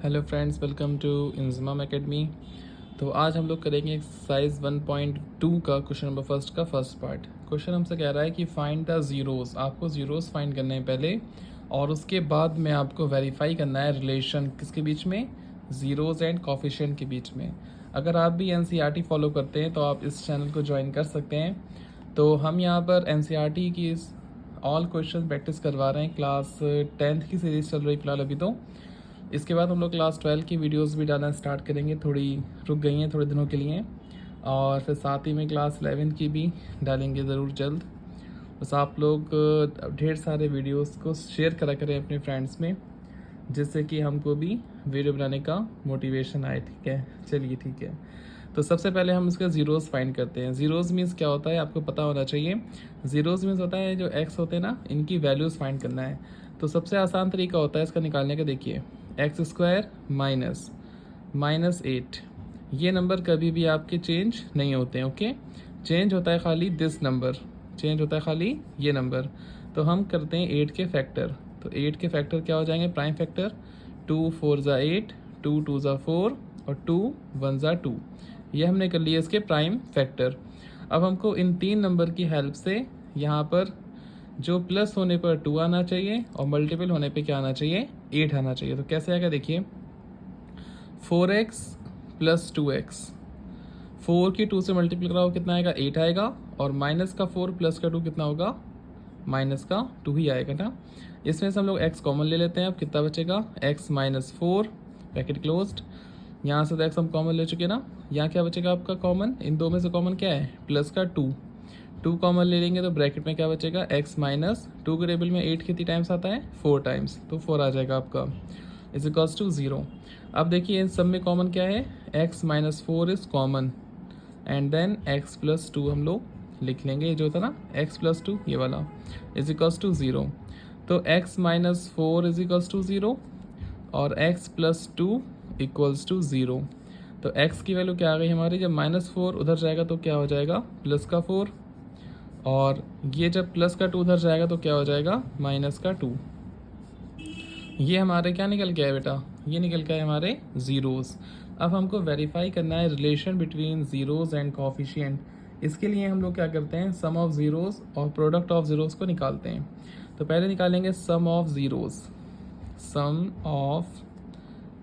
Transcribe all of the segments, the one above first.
Hello friends, welcome to Inzamam academy. तो आज हम लोग करेंगे एक्सरसाइज 1.2 का क्वेश्चन नंबर फर्स्ट का फर्स्ट पार्ट। क्वेश्चन हमसे कह रहा है कि फाइंड द ज़ीरोज़। आपको ज़ीरोज़ फाइंड करने हैं पहले, और उसके बाद में आपको वेरीफाई करना है रिलेशन किसके बीच में, ज़ीरोज़ एंड कोफिशिएंट के बीच में। अगर आप भी एनसीईआरटी फॉलो करते हैं तो आप इस चैनल को ज्वाइन कर सकते हैं। तो हम यहाँ पर एनसीईआरटी की ऑल क्वेश्चन प्रैक्टिस करवा रहे हैं। क्लास 10th की सीरीज़ चल रही फिलहाल अभी। तो इसके बाद हम लोग क्लास 12 की वीडियोस भी डालना स्टार्ट करेंगे, थोड़ी रुक गई हैं थोड़े दिनों के लिए, और फिर साथ ही में क्लास 11 की भी डालेंगे ज़रूर जल्द। बस आप लोग ढेर सारे वीडियोस को शेयर करा करें अपने फ्रेंड्स में, जिससे कि हमको भी वीडियो बनाने का मोटिवेशन आए। ठीक है, चलिए ठीक है। तो सबसे पहले हम इसका ज़ीरोज़ फाइंड करते हैं। ज़ीरोज़ मीन्स क्या होता है आपको पता होना चाहिए। ज़ीरोज़ मीन्स होता है जो एक्स होते हैं ना, इनकी वैल्यूज़ फाइंड करना है। तो सबसे आसान तरीका होता है इसका निकालने का। देखिए, एक्स स्क्वायर माइनस 8, ये नंबर कभी भी आपके चेंज नहीं होते हैं। ओके, चेंज होता है खाली दिस नंबर, चेंज होता है खाली ये नंबर। तो हम करते हैं 8 के फैक्टर। तो 8 के फैक्टर क्या हो जाएंगे, प्राइम फैक्टर। 2 4 ज़ा 8, 2 2 ज़ा 4 और 2 1 ज़ा 2। ये हमने कर लिया इसके प्राइम फैक्टर। अब हमको इन तीन नंबर की हेल्प से यहाँ पर जो प्लस होने पर 2 आना चाहिए और मल्टीपल होने पे क्या आना चाहिए, 8 आना चाहिए। तो कैसे आएगा, देखिए 4x प्लस 2x, 4 की 2 से मल्टीपल कराओ कितना आएगा, 8 आएगा। और माइनस का 4 प्लस का 2 कितना होगा, माइनस का 2 ही आएगा ना। इसमें से हम लोग x कॉमन ले लेते हैं। अब कितना बचेगा, x माइनस 4 ब्रैकेट क्लोज्ड। यहाँ से तो x हम कॉमन ले चुके ना, यहाँ क्या बचेगा आपका कॉमन, इन दो में से कॉमन क्या है, प्लस का 2 कॉमन ले लेंगे तो ब्रैकेट में क्या बचेगा, x माइनस 2 के टेबल में 8 कितनी टाइम्स आता है, 4 टाइम्स, तो 4 आ जाएगा आपका, इज इक्वल्स टू 0। अब देखिए इन सब में कॉमन क्या है, x minus 4 is common, and then x plus 2 हम लोग लिख लेंगे, जो था ना x प्लस 2 ये वाला, इज इक्वल्स टू 0। तो x minus 4 is equals to 0 और x प्लस 2 इक्वल्स टू 0। तो x की वैल्यू क्या आ गई हमारी, जब माइनस 4 उधर जाएगा तो क्या हो जाएगा, प्लस का 4, और ये जब प्लस का 2 उधर जाएगा तो क्या हो जाएगा, माइनस का 2। ये हमारे क्या निकल गया है बेटा, ये निकल गया है हमारे ज़ीरोज़। अब हमको वेरीफाई करना है relation between zeros and coefficient. इसके लिए हम लोग क्या करते हैं, सम ऑफ ज़ीरोज़ और प्रोडक्ट ऑफ ज़ीरोज़ को निकालते हैं। तो पहले निकालेंगे sum of zeros. Sum of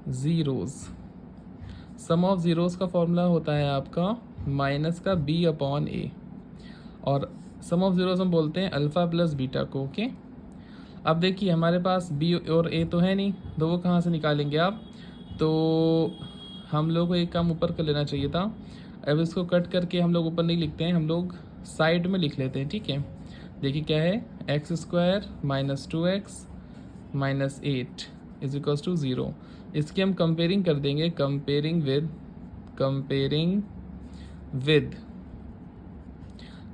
zeros, sum of zeros का फॉर्मूला होता है आपका माइनस का b अपॉन ए, और सम ऑफ ज़ीरोज़ हम बोलते हैं अल्फ़ा प्लस बीटा को। ओके, अब देखिए हमारे पास b और a तो है नहीं, तो वो कहाँ से निकालेंगे आप, तो हम लोग को एक काम ऊपर कर लेना चाहिए था। अब इसको कट करके हम लोग ऊपर नहीं लिखते हैं, हम लोग साइड में लिख लेते हैं। ठीक है, देखिए क्या है, x square minus 2x minus 8 is equals to 0। इसकी हम कंपेयरिंग कर देंगे, comparing with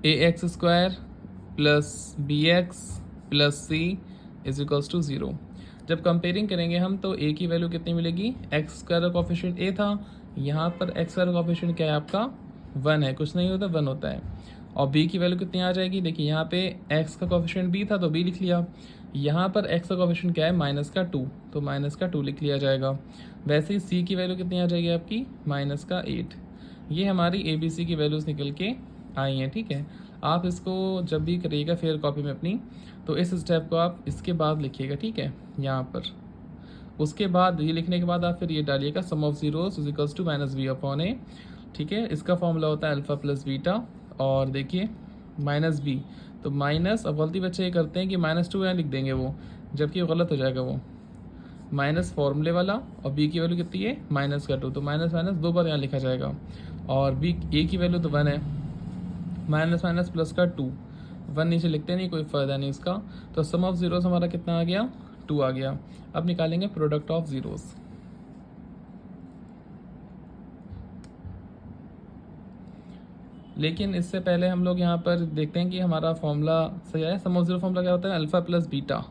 a x square plus b x plus c is equals to 0। जब कंपेयरिंग करेंगे हम तो a की वैल्यू कितनी मिलेगी, एक्स स्क्वायर का कोफिशिएंट a था, यहाँ पर एक्स स्क्वायर का कोफिशिएंट क्या है आपका, 1 है, कुछ नहीं होता 1 होता है। और b की वैल्यू कितनी आ जाएगी, देखिए यहाँ पे x का कोफिशिएंट b था तो b लिख लिया, यहाँ पर x का कोफिशिएंट क्या है, माइनस का 2, तो माइनस का 2 लिख लिया जाएगा। वैसे ही c की वैल्यू कितनी आ जाएगी आपकी, माइनस का 8। ये हमारी ABC की वैल्यूज़ निकल के आई हैं। ठीक है, आप इसको जब भी करिएगा फेयर कॉपी में अपनी, तो इस स्टेप को आप इसके बाद लिखिएगा। ठीक है, यहाँ पर उसके बाद ये लिखने के बाद आप फिर ये डालिएगा, sum of zeros is equals to minus B upon A. ठीक है, इसका फॉर्मूला होता है अल्फ़ा प्लस बीटा, और देखिए माइनस बी, तो माइनस, अब गलती बच्चे ये करते हैं कि -2 यहाँ लिख देंगे वो, जबकि गलत हो जाएगा वो, माइनस फॉर्मूले वाला, और बी की वैल्यू कितनी है, माइनस का 2, तो माइनस माइनस 2 बार यहाँ लिखा जाएगा, और बी ए की वैल्यू तो 1 है, माइनस माइनस प्लस का 2, 1 नीचे लिखते नहीं, कोई फ़ायदा नहीं उसका। तो सम ऑफ ज़ीरोज़ हमारा कितना आ गया, 2 आ गया। अब निकालेंगे प्रोडक्ट ऑफ ज़ीरोज़। लेकिन इससे पहले हम लोग यहाँ पर देखते हैं कि हमारा फॉर्मूला सही है। सम ऑफ ज़ीरो फॉर्मूला क्या होता है, alpha plus beta,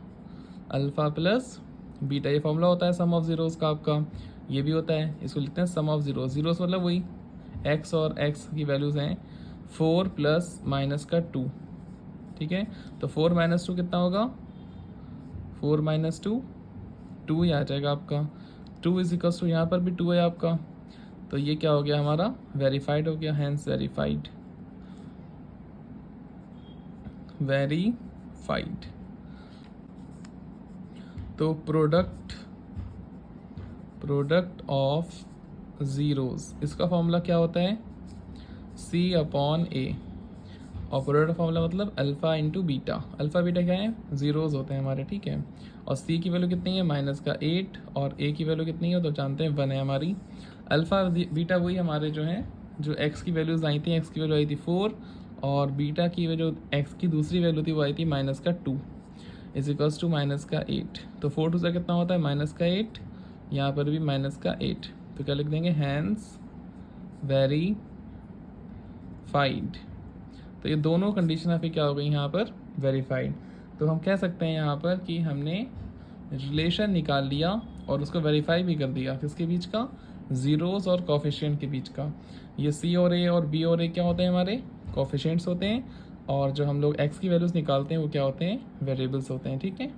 alpha plus beta ये फॉर्मूला होता है सम ऑफ ज़ीरोज़ का आपका। ये भी होता है, इसको लिखते हैं सम ऑफ ज़ीरोज़। ज़ीरोज़ मतलब वही एक्स और एक्स की वैल्यूज़ हैं, 4 प्लस माइनस का 2। ठीक है, तो 4 माइनस 2 कितना होगा, 4 माइनस 2 2 ही आ जाएगा आपका। 2 इज इक्वल्स टू, यहाँ पर भी 2 है आपका, तो ये क्या हो गया हमारा, वेरीफाइड हो गया, हैंस वेरीफाइड, वेरीफाइड। तो प्रोडक्ट ऑफ ज़ीरोज़, इसका फॉर्मूला क्या होता है, C अपॉन ए, और प्रोडक्ट फॉर्मूला मतलब alpha into beta. Alpha beta क्या है, ज़ीरोज़ होते हैं हमारे, ठीक है। और C की वैल्यू कितनी है, -8, और A की वैल्यू कितनी है तो जानते हैं 1 है हमारी। अल्फ़ा बीटा वही हमारे जो हैं, जो x की वैल्यूज़ आई थी, x की वैल्यू आई थी 4, और बीटा की जो x की दूसरी वैल्यू थी वो आई थी -2 इज इक्वल्स टू -8। तो 4 टू से कितना होता है, -8, यहाँ पर भी -8, तो क्या लिख देंगे, हैंस वेरीफाइड। तो ये दोनों कंडीशन आपकी क्या हो गई यहाँ पर, वेरीफाइड। तो हम कह सकते हैं यहाँ पर कि हमने रिलेशन निकाल लिया और उसको वेरीफाई भी कर दिया, किसके बीच का, ज़ीरोज़ और कोफिशिएंट के बीच का। ये C और A और B और A क्या होते हैं, हमारे कोफिशिएंट्स होते हैं, और जो हम लोग x की वैल्यूज़ निकालते हैं वो क्या होते हैं, वेरिएबल्स होते हैं, ठीक है।